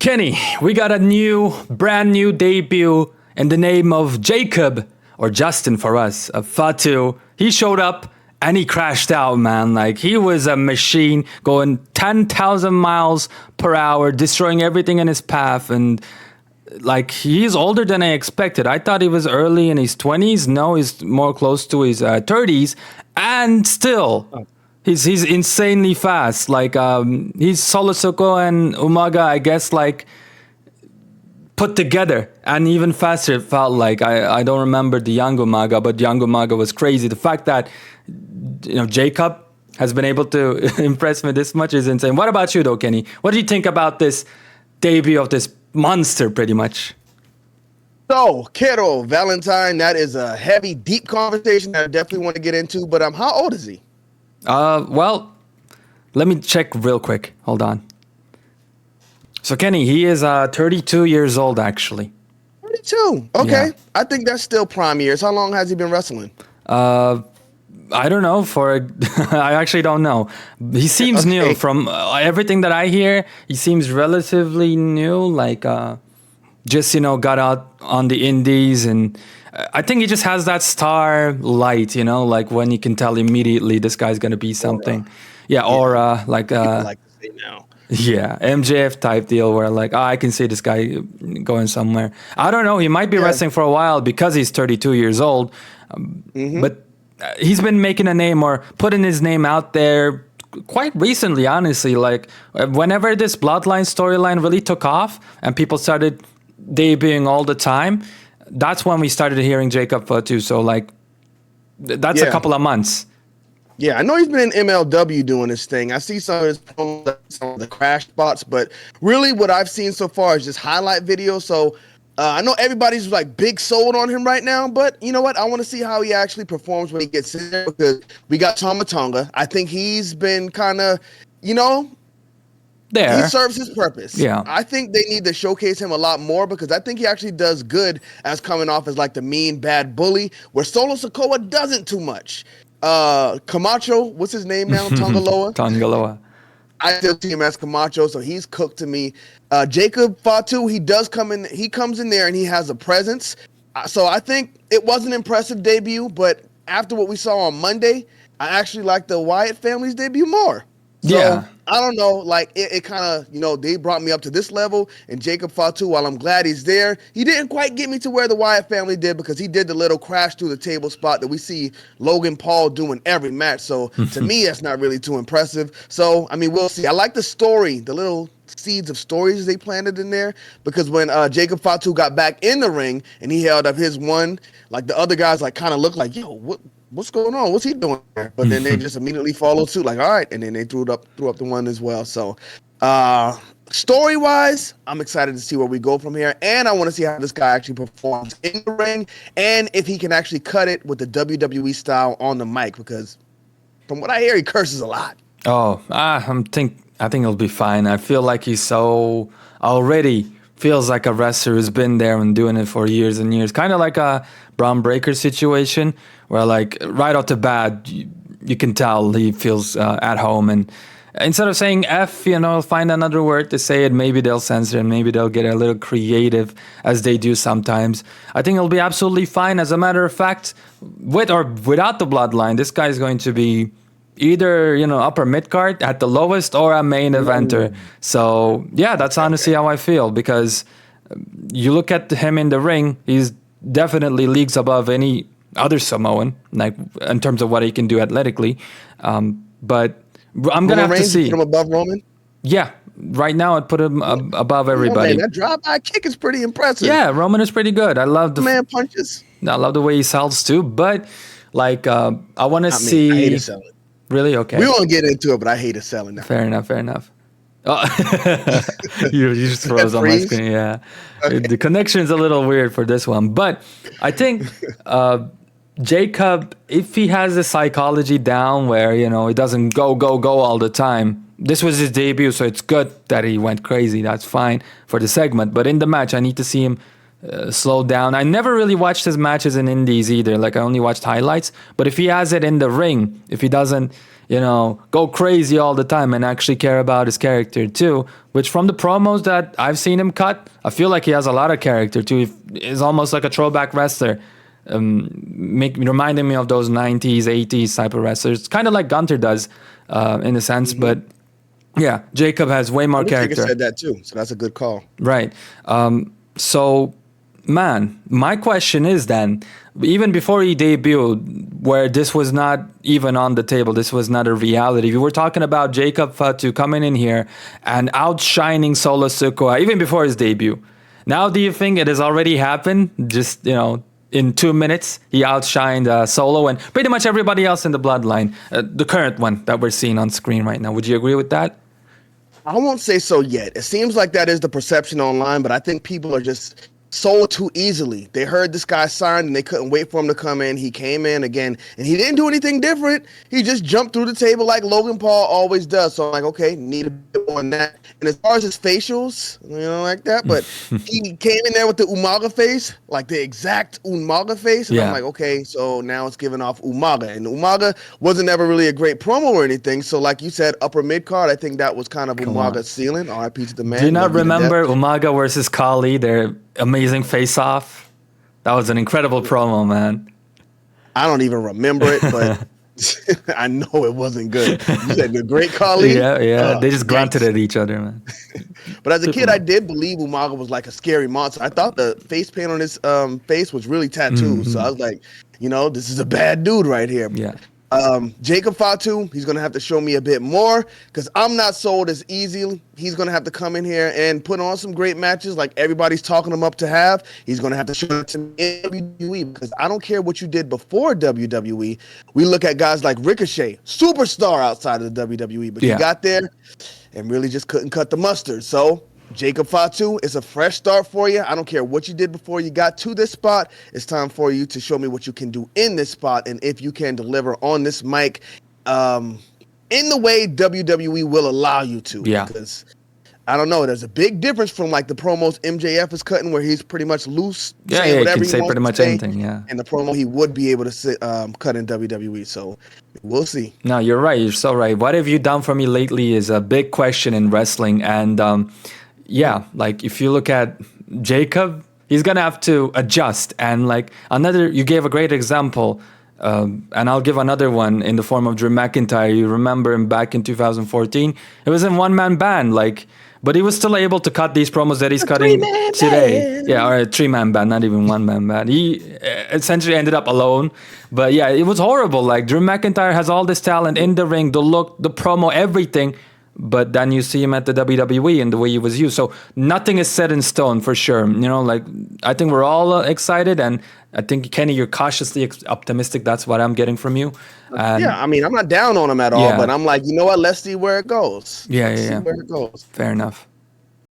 Kenny, we got a brand new debut in the name of Jacob, or Justin for us, of Fatu. He showed up and he crashed out, man. Like, he was a machine going 10,000 miles per hour, destroying everything in his path. And like, he's older than I expected. I thought he was early in his 20s. No, he's more close to his 30s. And still, he's insanely fast. Like, he's Solosoko and Umaga, I guess, like, put together, and even faster it felt like. I don't remember the young Umaga, but young Umaga was crazy. The fact that, Jacob has been able to impress me this much is insane. What about you though, Kenny? What do you think about this debut of this monster, pretty much? So, kiddo, Valentine, that is a heavy, deep conversation that I definitely want to get into, but how old is he? Well, let me check real quick. Hold on. So, Kenny, he is 32 years old, actually. 32. Okay. Yeah. I think that's still prime years. How long has he been wrestling? I don't know. I actually don't know. He seems new. From everything that I hear, he seems relatively new. Like, just, got out on the indies. And I think he just has that star light, like when you can tell immediately this guy's going to be something. Aura. Like to say now. Yeah, MJF type deal where like, I can see this guy going somewhere. I don't know. He might be wrestling for a while because he's 32 years old. But he's been making a name or putting his name out there quite recently, honestly. Like, whenever this Bloodline storyline really took off and people started debuting all the time, that's when we started hearing Jacob Fatu. So, like, that's a couple of months. Yeah, I know he's been in MLW doing this thing. I see some of the crash spots, but really what I've seen so far is just highlight videos. So I know everybody's like big sold on him right now, but you know what? I want to see how he actually performs when he gets in there, because we got Tama Tonga. I think he's been kind of, there. He serves his purpose. Yeah. I think they need to showcase him a lot more, because I think he actually does good as coming off as like the mean, bad bully, where Solo Sikoa doesn't too much. Camacho, what's his name now? Tongaloa. Tongaloa. I still see him as Camacho, so he's cooked to me. Jacob Fatu, he comes in there and he has a presence. So I think it was an impressive debut, but after what we saw on Monday, I actually like the Wyatt family's debut more. So, yeah. I don't know, like it kind of, they brought me up to this level, and Jacob Fatu, while I'm glad he's there, he didn't quite get me to where the Wyatt family did, because he did the little crash through the table spot that we see Logan Paul doing every match. So to me, that's not really too impressive. So, I mean, we'll see. I like the story, the little seeds of stories they planted in there, because when Jacob Fatu got back in the ring and he held up his one, like the other guys like kind of looked like, what's going on? What's he doing there? But then they just immediately followed suit, like, all right, and then they threw up the one as well. So story-wise, I'm excited to see where we go from here, and I want to see how this guy actually performs in the ring, and if he can actually cut it with the WWE style on the mic, because from what I hear, he curses a lot. Oh, I think he'll be fine. I feel like he's already feels like a wrestler who's been there and doing it for years and years. Kind of like a Braun Breaker situation, where like right off the bat, you can tell he feels at home. And instead of saying F, find another word to say it. Maybe they'll censor it. Maybe they'll get a little creative, as they do sometimes. I think he'll be absolutely fine. As a matter of fact, with or without the Bloodline, this guy is going to be either, upper mid-card at the lowest, or a main eventer. So, yeah, that's honestly how I feel, because you look at him in the ring, he's definitely leagues above any other Samoan, like in terms of what he can do athletically. But I'm going to have to see. Put him above Roman? Yeah. Right now, I'd put him above everybody. Man, that drive-by kick is pretty impressive. Yeah, Roman is pretty good. I love the man punches. I love the way he sells too, but like I want to see. I hate his selling. Really? Okay. We won't get into it, but I hate his selling now. Fair enough. Oh, you just froze on my screen. Yeah. Okay. The connection's a little weird for this one, but I think Jacob, if he has the psychology down where, he doesn't go all the time. This was his debut, so it's good that he went crazy. That's fine for the segment. But in the match, I need to see him slow down. I never really watched his matches in indies either. Like, I only watched highlights. But if he has it in the ring, if he doesn't, go crazy all the time and actually care about his character too. Which from the promos that I've seen him cut, I feel like he has a lot of character too. He's almost like a throwback wrestler, reminding me of those 90s, 80s type of wrestlers, kind of like Gunter does in a sense. But yeah, Jacob has way more character. Said that too, so that's a good call. Right. So, man, my question is then, even before he debuted, where this was not even on the table, this was not a reality. We were talking about Jacob Fatu coming in here and outshining Solo Sikoa even before his debut. Now, do you think it has already happened? Just, in 2 minutes, he outshined Solo and pretty much everybody else in the Bloodline, the current one that we're seeing on screen right now. Would you agree with that? I won't say so yet. It seems like that is the perception online, but I think people are just sold too easily. They heard this guy signed and they couldn't wait for him to come in. He came in again and he didn't do anything different. He just jumped through the table like Logan Paul always does. So I'm like, okay, need a bit more on that. And as far as his facials, like that, but he came in there with the Umaga face, like the exact Umaga face. And I'm like, okay, so now it's giving off Umaga. And Umaga wasn't ever really a great promo or anything. So like you said, upper mid card, I think that was kind of Umaga's ceiling. RIP to the man. Do you not remember Umaga versus Kali? Their amazing face-off. That was an incredible promo, man. I don't even remember it, but I know it wasn't good. You said the great Kali? Yeah. They just grunted at each other, man. But as a kid, I did believe Umaga was like a scary monster. I thought the face paint on his face was really tattooed. So I was like, this is a bad dude right here. Yeah. Jacob Fatu, he's going to have to show me a bit more because I'm not sold as easily. He's going to have to come in here and put on some great matches like everybody's talking him up to have. He's going to have to show it to me in WWE because I don't care what you did before WWE. We look at guys like Ricochet, superstar outside of the WWE, but he got there and really just couldn't cut the mustard. So Jacob Fatu is a fresh start for you. I don't care what you did before you got to this spot. It's time for you to show me what you can do in this spot and if you can deliver on this mic in the way WWE will allow you to. Yeah. Because, I don't know, there's a big difference from like the promos MJF is cutting where he's pretty much loose. Yeah, he can say pretty much anything, yeah. And the promo he would be able to cut in WWE. So we'll see. No, you're right. You're so right. What have you done for me lately is a big question in wrestling. And yeah, like if you look at Jacob, he's going to have to adjust. And like you gave a great example, and I'll give another one in the form of Drew McIntyre. You remember him back in 2014? It was in one-man band, but he was still able to cut these promos that he's cutting today. Band. Yeah, or a three-man band, not even one-man band. He essentially ended up alone. But yeah, it was horrible. Like Drew McIntyre has all this talent in the ring, the look, the promo, everything. But then you see him at the WWE and the way he was used. So nothing is set in stone for sure. I think we're all excited. And I think, Kenny, you're cautiously optimistic. That's what I'm getting from you. And yeah, I mean, I'm not down on him at all. But I'm like, you know what? Let's see where it goes. Yeah. See where it goes. Fair enough.